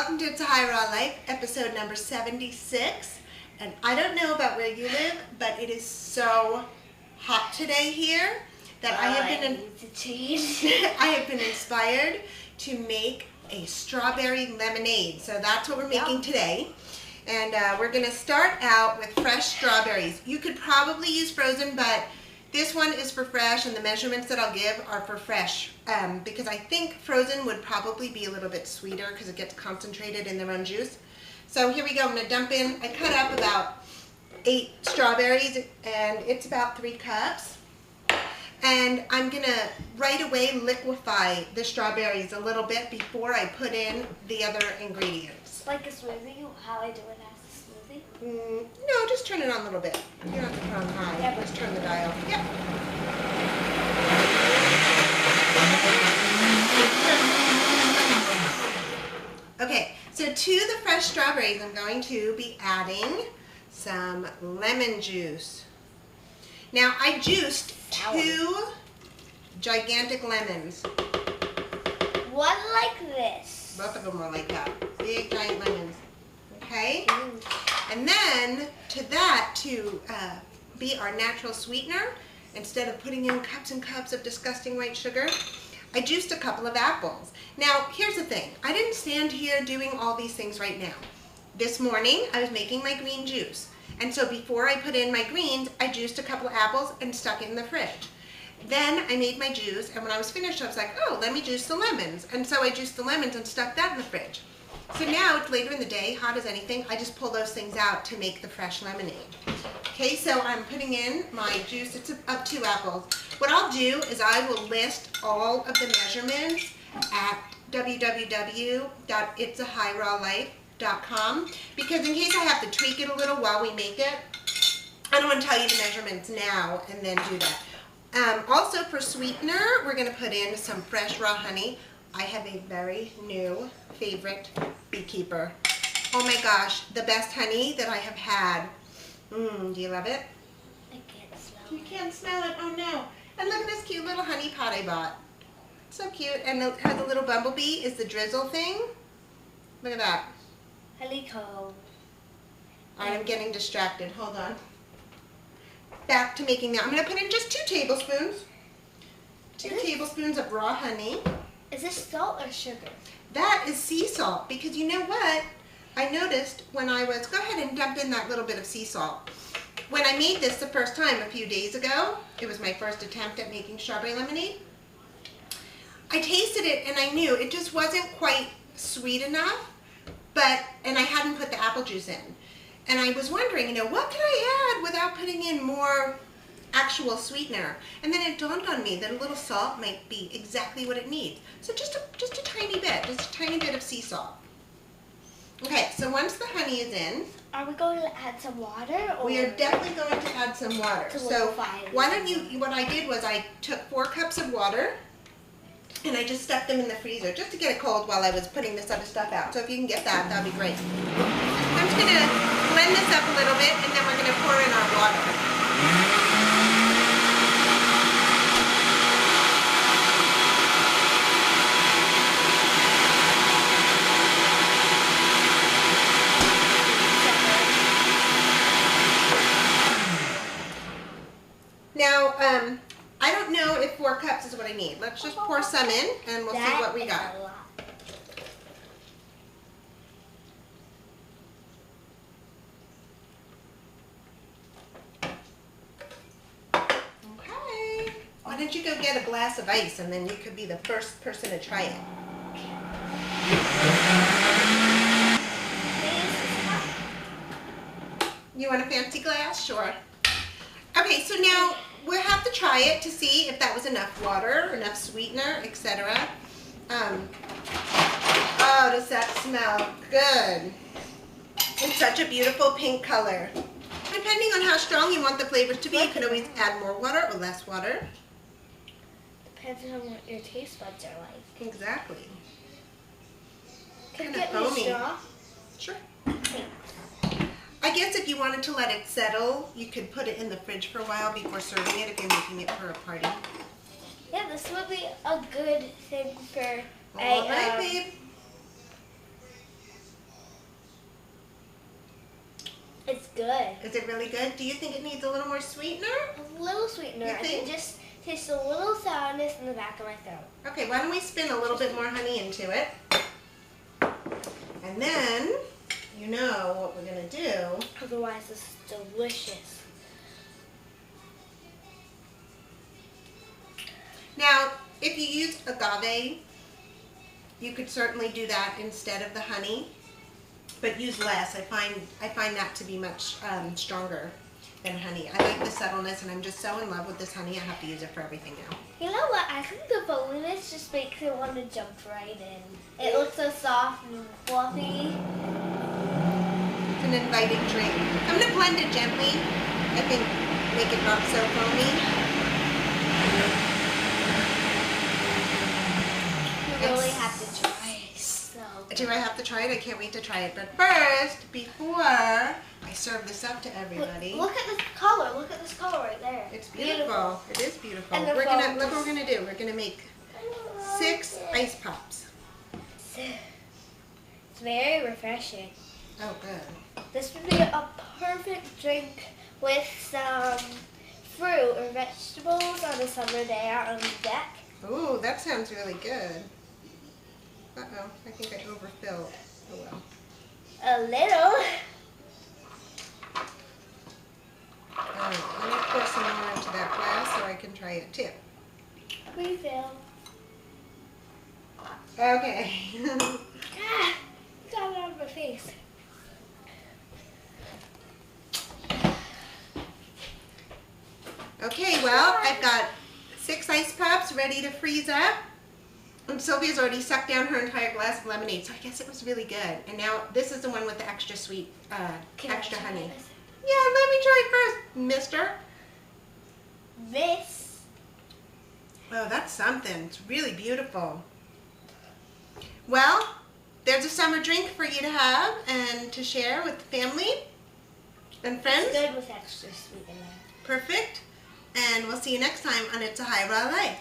welcome to It's a High Raw Life, episode number 76. And I don't know about where you live, but it is so hot today here that I have been inspired to make a strawberry lemonade. So that's what we're making today. And we're going to start out with fresh strawberries. You could probably use frozen, but this one is for fresh, and the measurements that I'll give are for fresh because I think frozen would probably be a little bit sweeter because it gets concentrated in their own juice. So here we go. I'm going to dump in, I cut up about 8 strawberries, and it's about 3 cups. And I'm going to right away liquefy the strawberries a little bit before I put in the other ingredients. Like a smoothie? How I do it as a smoothie? No, just turn it on a little bit. You don't have to put on high. Yeah, just turn the dial. Yep. Okay, so to the fresh strawberries, I'm going to be adding some lemon juice. Now, I juiced 2 gigantic lemons. One like this. Both of them are like that. Big, giant lemons. Okay? And then, to that, to be our natural sweetener, instead of putting in cups and cups of disgusting white sugar, I juiced a couple of apples. Now, here's the thing. I didn't stand here doing all these things right now. This morning, I was making my green juice. And so before I put in my greens, I juiced a couple of apples and stuck it in the fridge. Then I made my juice, and when I was finished, I was like, oh, let me juice the lemons. And so I juiced the lemons and stuck that in the fridge. So now it's later in the day, hot as anything, I just pull those things out to make the fresh lemonade. Okay, so I'm putting in my juice. It's of 2 apples. What I'll do is I will list all of the measurements at www.itsahightrawlife.com, because in case I have to tweak it a little while we make it, I don't want to tell you the measurements now and then do that. Also for sweetener, we're going to put in some fresh raw honey. I have a very new favorite beekeeper. Oh my gosh, the best honey that I have had. Do you love it? I can't smell it. You can't smell it, oh no. And look at this cute little honey pot I bought. So cute, and it has a little bumblebee, is the drizzle thing. Look at that. Honeycomb. All right, I'm getting distracted, hold on. Back to making that. I'm going to put in just 2 tablespoons. 2 tablespoons of raw honey. Is this salt or sugar? That is sea salt, because you know what? I noticed when I was, go ahead and dump in that little bit of sea salt. When I made this the first time a few days ago, it was my first attempt at making strawberry lemonade, I tasted it and I knew it just wasn't quite sweet enough, and I hadn't put the apple juice in. And I was wondering, what can I add without putting in more actual sweetener? And then it dawned on me that a little salt might be exactly what it needs. So just a tiny bit, just a tiny bit of sea salt. Okay, so once the honey is in, are we going to add some water? Or we are definitely going to add some water. So why don't you, what I did was I took 4 cups of water and I just stuck them in the freezer just to get it cold while I was putting this other stuff out. So if you can get that, that'd be great. I'm just going to blend this up a little bit, and then we're going to pour in our water. Now, I don't know if 4 cups is what I need. Let's just pour some in, and we'll see what we got. Okay. Why don't you go get a glass of ice, and then you could be the first person to try it. You want a fancy glass? Sure. Okay, so now we'll have to try it to see if that was enough water, enough sweetener, etc. Oh, does that smell good? It's such a beautiful pink color. Depending on how strong you want the flavors to be, you can always add more water or less water. Depends on what your taste buds are like. Exactly. Can you Kinda get me a foamy. straw? Sure. I guess if you wanted to let it settle, you could put it in the fridge for a while before serving it if you're making it for a party. Yeah, this would be a good thing for All right, babe. It's good. Is it really good? Do you think it needs a little more sweetener? A little sweetener. You I think? can just taste a little sourness in the back of my throat. Okay, why don't we spin a little bit more honey into it? And then, you know what we're going to do. Otherwise, this is delicious. Now, if you use agave, you could certainly do that instead of the honey, but use less. I find that to be much stronger than honey. I like the subtleness, and I'm just so in love with this honey. I have to use it for everything now. You know what? I think the foaminess just makes it want to jump right in. It looks so soft and fluffy. It's an inviting drink. I'm going to blend it gently. I think make it not so foamy. You really have to try it. So Do I have to try it? I can't wait to try it. But first, before I serve this up to everybody, look at this color. Look at this color right there. it's beautiful. It is beautiful. And the We're gonna foam look what is- we're gonna do. We're gonna make 6 ice pops. It's very refreshing. Oh, good. This would be a perfect drink with some fruit or vegetables on a summer day out on the deck. Ooh, that sounds really good. Uh-oh, I think I overfilled. Oh well. A little. All right, let me pour some more into that glass so I can try it too. Refill. Okay. Ah, got it on my face. Okay, well, I've got 6 ice pops ready to freeze up. And Sylvia's already sucked down her entire glass of lemonade, so I guess it was really good. And now this is the one with the extra sweet, extra honey. Yeah, let me try it first, mister. This. Oh, that's something. It's really beautiful. Well, there's a summer drink for you to have and to share with the family and friends. It's good with extra sweet in there. Perfect. And we'll see you next time on It's a High Raw Life.